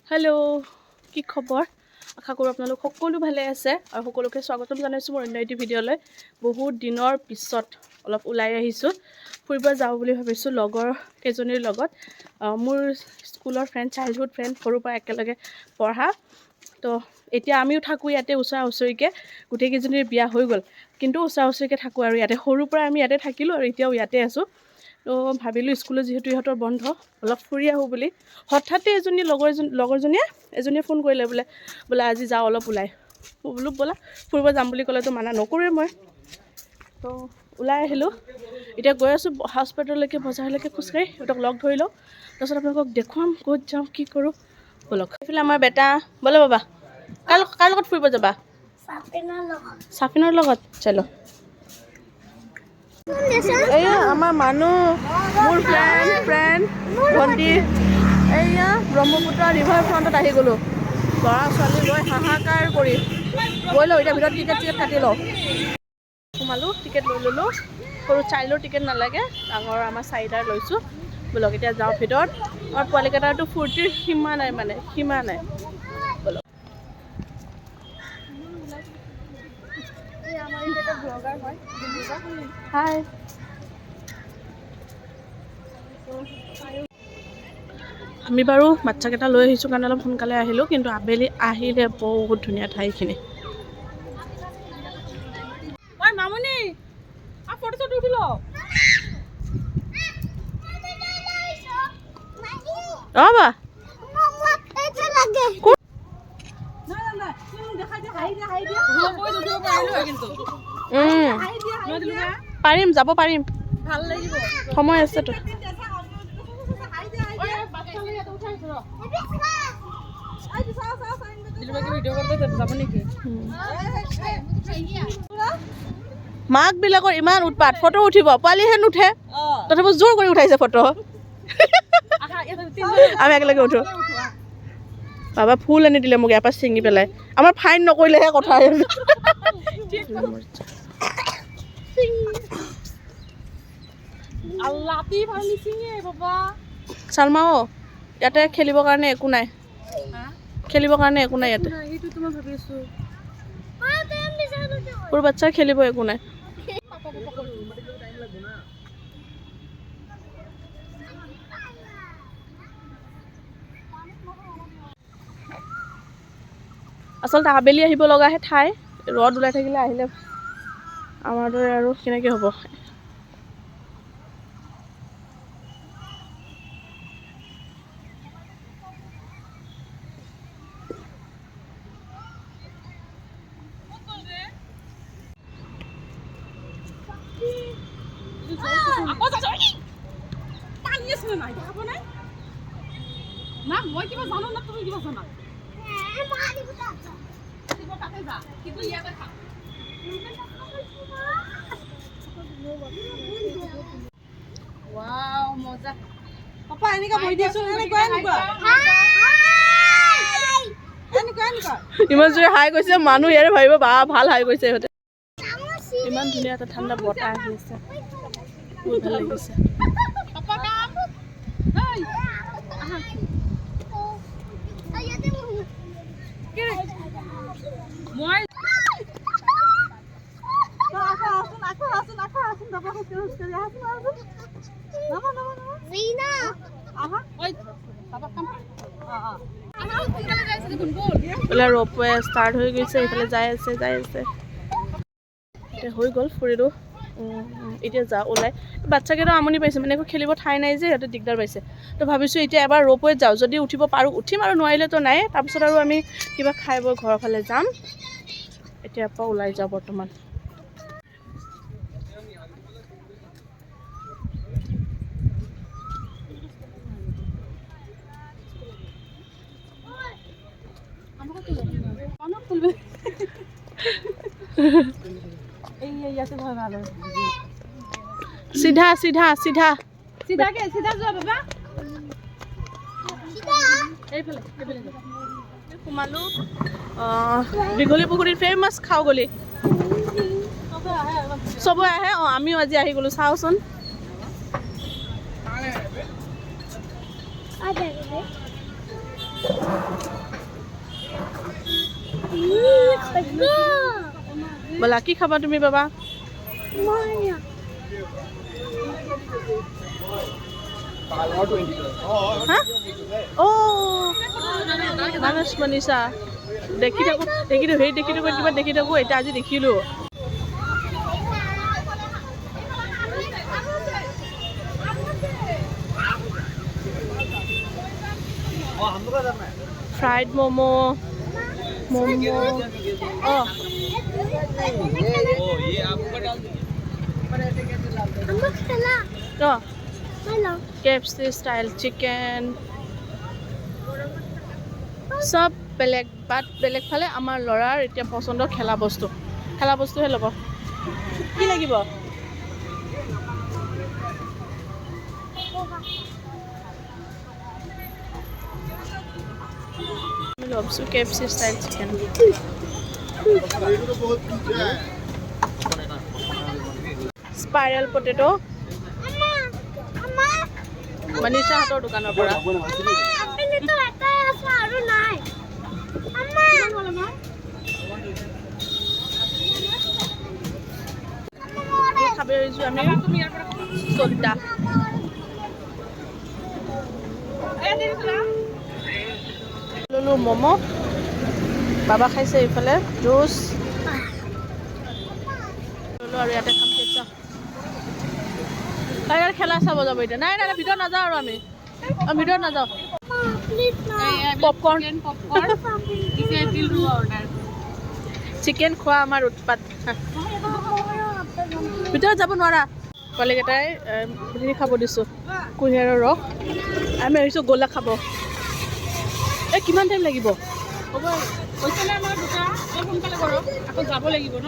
Hello', কি খবৰ? আশা কৰোঁ আপোনালোক সকলো ভালে আছে আৰু সকলোকে স্বাগতম জনাইছোঁ মোৰ অন্য এটি ভিডিঅ'লৈ। বহুত দিনৰ পিছত অলপ ওলাই আহিছোঁ, ফুৰিব যাওঁ বুলি ভাবিছোঁ লগৰ কেইজনীৰ লগত। মোৰ স্কুলৰ ফ্ৰেণ্ড, চাইল্ডহুড ফ্ৰেণ্ড, সৰুৰ পৰা একেলগে পঢ়া। তো এতিয়া আমিও থাকোঁ ইয়াতে ওচৰা ওচৰিকৈ, গোটেইকেইজনীৰ বিয়া হৈ গ'ল, কিন্তু ওচৰা ওচৰিকৈ থাকোঁ আৰু ইয়াতে। সৰুৰ পৰা আমি ইয়াতে থাকিলোঁ আৰু এতিয়াও ইয়াতে আছোঁ। তো ভাবিলোঁ স্কুলত যিহেতু ইহঁতৰ বন্ধ, অলপ ফুৰি আহোঁ বুলি। হঠাতে লগৰজনীয়ে ফোন কৰিলে, বোলে আজি যাওঁ অলপ ওলাই। বোলো ব'লা ফুৰিব যাম বুলি ক'লেতো মানা নকৰোঁৱে মই। তো ওলাই আহিলোঁ, এতিয়া গৈ আছোঁ হস্পিটেললৈকে, বজাৰলৈকে খোজকাঢ়ি। সিহঁতক লগ ধৰি লওঁ, তাৰপিছত আপোনালোকক দেখুৱাম ক'ত যাওঁ কি কৰোঁ। ব'লক। এইফালে আমাৰ বেটা, ব'লে বাবা। কাৰ লগত ফুৰিব যাবা? চাফিনৰ লগত চলো। এয়া আমাৰ মানুহ, মোৰ ফ্ৰেণ্ড ভণ্টি, এয়া ব্ৰহ্মপুত্ৰ ৰিভাৰ ফ্ৰণ্টত আহি গ'লোঁ। ল'ৰা ছোৱালী লৈ হাহাকাৰ কৰি গৈ লওঁ। এতিয়া ভিতৰত টিকেট কাটি লওঁ। সোমালোঁ, টিকেট লৈ ল'লোঁ। সৰু চাইল্ডৰ টিকেট নালাগে, ডাঙৰ আমাৰ 4টাৰ লৈছোঁ। ব'লক এতিয়া যাওঁ ভিতৰত। আমাৰ পোৱালিকেইটাৰতো ফূৰ্তিৰ সীমা নাই, সীমা নাই। ব'লক। হাই। আমি বাৰু বাচ্চাকেইটা লৈ আহিছোঁ কাৰণে অলপ সোনকালে আহিলোঁ, কিন্তু আবেলি আহিলে বহুত ধুনীয়া ঠাইখিনি। মামনি ফটো চটো উঠি লওঁ। অঁ বা পাৰিম, যাব পাৰিম, ভাল লাগিব, সময় আছেতো। মাক বিলাকৰ ইমান উৎপাত, ফটো উঠিব, পোৱালিহে নুঠে, তথাপি জোৰ কৰি উঠাইছে ফটো। আমি একেলগে উঠো। বাবা ফুল আনি দিলে মোক ইয়াৰ পৰা ছিঙি পেলাই। আমাৰ ফাইন নকৰিলেহে কথা। চালমা ইয়াতে খেলিবৰ কাৰণে একো নাই, ইয়াতে সৰু বাচ্ছাৰ খেলিব একো নাই। আচলতে আবেলি আহিব লগাহে ঠাই, ৰ'দ ওলাই থাকিলে আহিলে আমাৰ দৰে আৰু কেনেকৈ হ'ব। মই কিবা জানো না, তুমি কিবা জানা? ইমান জোৰে হাই কৈছে, মানুহ ইয়াৰে ভাবিব বা ভাল হাই কৈছে ইহঁতে। ইমান ধুনীয়া এটা ঠাণ্ডা বতাহ আহি আছে, বহুত ভাল লাগিছে। ৰ'পৱে ষ্টাৰ্ট হৈ গৈছে, এইফালে যাই আছে। এতিয়া হৈ গ'ল ফুৰিলোঁ। এতিয়া ওলাই বাচ্চাকেইটা আমনি পাইছে, মানে একো খেলিব ঠাই নাই যে, সিহঁতে দিগদাৰ পাইছে। তো ভাবিছোঁ এতিয়া এবাৰ ৰ'পৱেত যাওঁ, যদি উঠিব পাৰোঁ উঠিম, আৰু নোৱাৰিলেতো নাই। তাৰপিছত আৰু আমি কিবা খাই বৈ ঘৰৰ ফালে যাম। এতিয়াৰ পৰা ওলাই যাওঁ বৰ্তমান। চিধা যোৱা বাবা। এইফালে সোমালোঁ দীঘলী পুখুৰীৰ ফেমাছ খাওঁ গলি। চবৰে আহে, আমিও আজি আহি গ'লোঁ। চাওচোন ব'লা কি খাবা তুমি বাবা? হা? অ' মানস মনীষা দেখি থাকোঁ হেৰি দেখি থাকোঁ কিবা দেখি থাকোঁ এতিয়া আজি দেখিলোঁ। Fried momo oh KFC style chicken सब बेलेग बात बेलेग फाले आमार लरार इतना पसंद खेला बस्तुहे लब कि लागिब लबसु KFC style chicken spiral potato Manisha हाथर दुकाনৰ পৰা খাবে আহিছো আমি সোডা ললো মমো বাবা খাইছে এইফালে জুচ ললো আৰু ইয়াতে খাম কেঁচা তাইৰ খেলা চাব যাব এতিয়া নাই নাই ভিতৰত নাযাওঁ আৰু আমি ভিতৰত নাযাওঁ পপকৰ্ন চিকেন খোৱা আমাৰ উৎপাত ভিতৰত যাব নোৱাৰা পোৱালীকেইটাই হেৰি খাব দিছোঁ কুঁহিয়াৰৰ ৰস আমি আহিছোঁ গোলা খাব এই কিমান টাইম লাগিব হ'ব কৈছিলে আমাৰ দুটা সোনকালে কৰক আকৌ যাব লাগিব ন